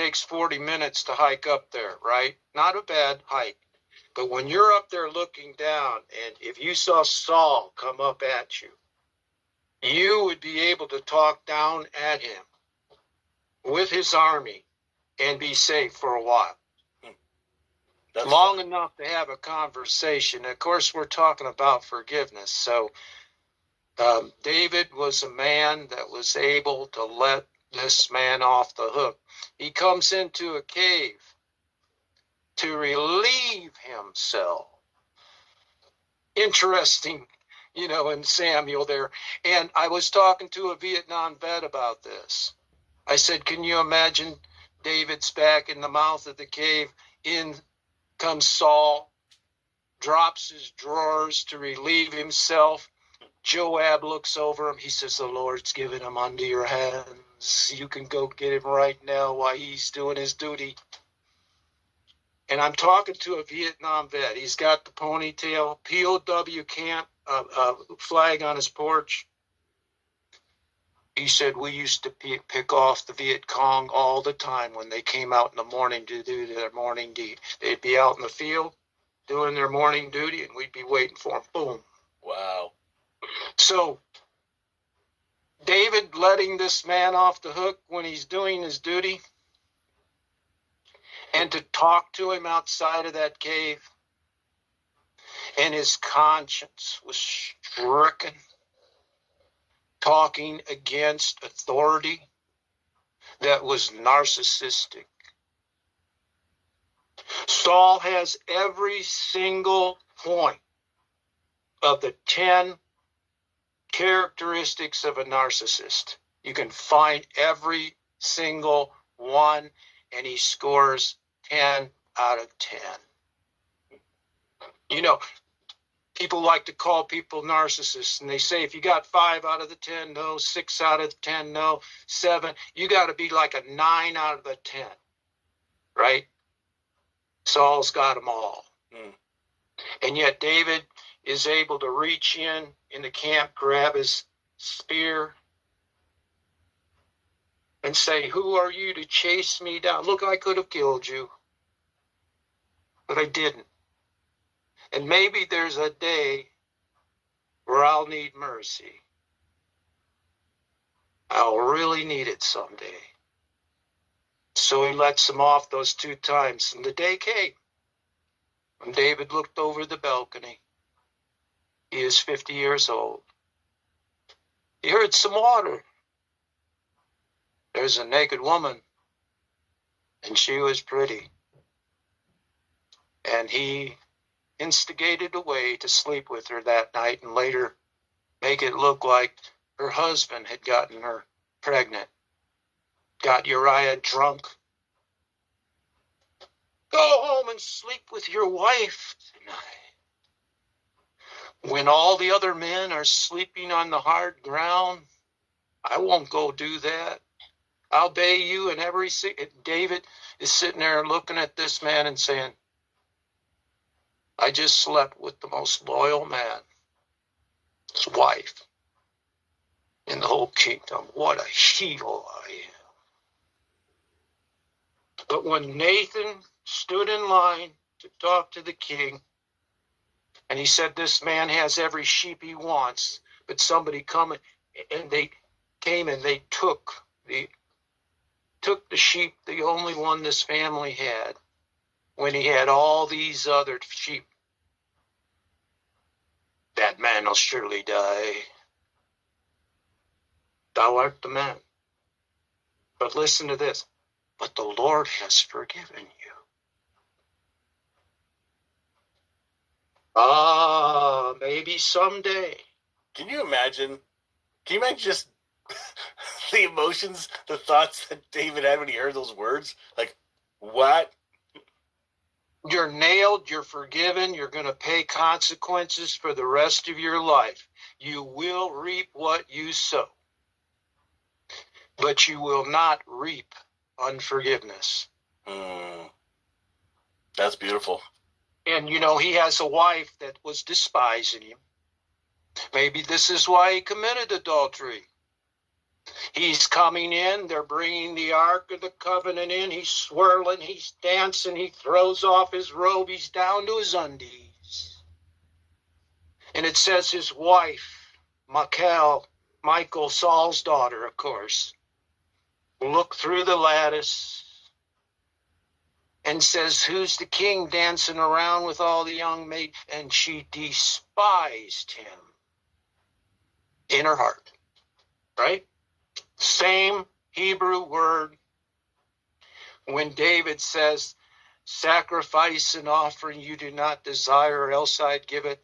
takes 40 minutes to hike up there, right? Not a bad hike. But when you're up there looking down, and if you saw Saul come up at you, you would be able to talk down at him with his army and be safe for a while. That's long enough to have a conversation. Of course, we're talking about forgiveness. So David was a man that was able to let this man off the hook. He comes into a cave to relieve himself. Interesting, in Samuel there. And I was talking to a Vietnam vet about this. I said, can you imagine David's back in the mouth of the cave? In comes Saul, drops his drawers to relieve himself. Joab looks over him. He says, the Lord's given him unto your hands. You can go get him right now while he's doing his duty. And I'm talking to a Vietnam vet. He's got the ponytail, POW camp, flag on his porch. He said, we used to pick off the Viet Cong all the time when they came out in the morning to do their morning deed. They'd be out in the field doing their morning duty, and we'd be waiting for them. Boom. Wow. So David letting this man off the hook when he's doing his duty, and to talk to him outside of that cave, and his conscience was stricken, talking against authority that was narcissistic. Saul has every single point of the 10 characteristics of a narcissist. You can find every single one, and he scores 10 out of 10. People like to call people narcissists, and they say if you got 5 out of the 10, no, 6 out of the 10, no, 7, you got to be like a 9 out of the 10, right? Saul's got them all. And yet David is able to reach in the camp, grab his spear, and say, who are you to chase me down? Look, I could have killed you, but I didn't. And maybe there's a day where I'll need mercy. I'll really need it someday. So he lets him off those 2 times. And the day came when David looked over the balcony. He is 50 years old. He heard some water. There's a naked woman, and she was pretty. And he instigated a way to sleep with her that night and later make it look like her husband had gotten her pregnant. Got Uriah drunk. Go home and sleep with your wife tonight. When all the other men are sleeping on the hard ground, I won't go do that. I'll obey you in every... David is sitting there looking at this man and saying, I just slept with the most loyal man, his wife, in the whole kingdom. What a hero I am. But when Nathan stood in line to talk to the king, and he said, this man has every sheep he wants, but somebody come and they came and they took the sheep, the only one this family had, when he had all these other sheep. That man will surely die. Thou art the man. But listen to this. But the Lord has forgiven you. Maybe someday. Can you imagine just the emotions, the thoughts that David had when he heard those words? Like, what? You're nailed, you're forgiven, you're going to pay consequences for the rest of your life. You will reap what you sow. But you will not reap unforgiveness. That's beautiful. And, he has a wife that was despising him. Maybe this is why he committed adultery. He's coming in. They're bringing the Ark of the Covenant in. He's swirling. He's dancing. He throws off his robe. He's down to his undies. And it says his wife, Michael, Saul's daughter, of course, looked through the lattice and says, who's the king dancing around with all the young maids? And she despised him in her heart, right? Same Hebrew word. When David says, sacrifice and offering you do not desire, else I'd give it.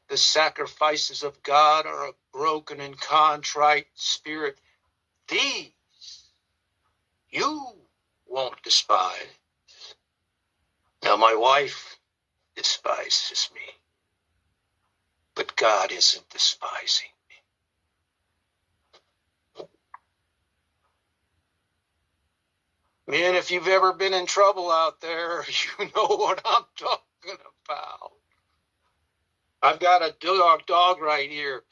The sacrifices of God are a broken and contrite spirit. These you won't despise. Now my wife despises me, but God isn't despising me. Man, if you've ever been in trouble out there, you know what I'm talking about. I've got a dog right here.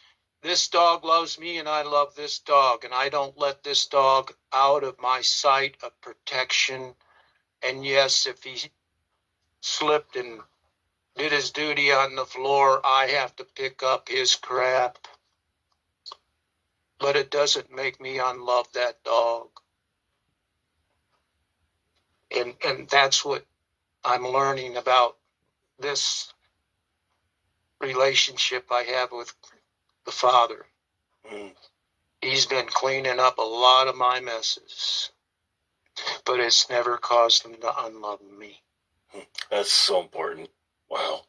This dog loves me and I love this dog, and I don't let this dog out of my sight of protection. And yes, if he slipped and did his duty on the floor, I have to pick up his crap. But it doesn't make me unlove that dog. And that's what I'm learning about this relationship I have with the Father. He's been cleaning up a lot of my messes, but it's never caused him to unlove me. That's so important. Wow.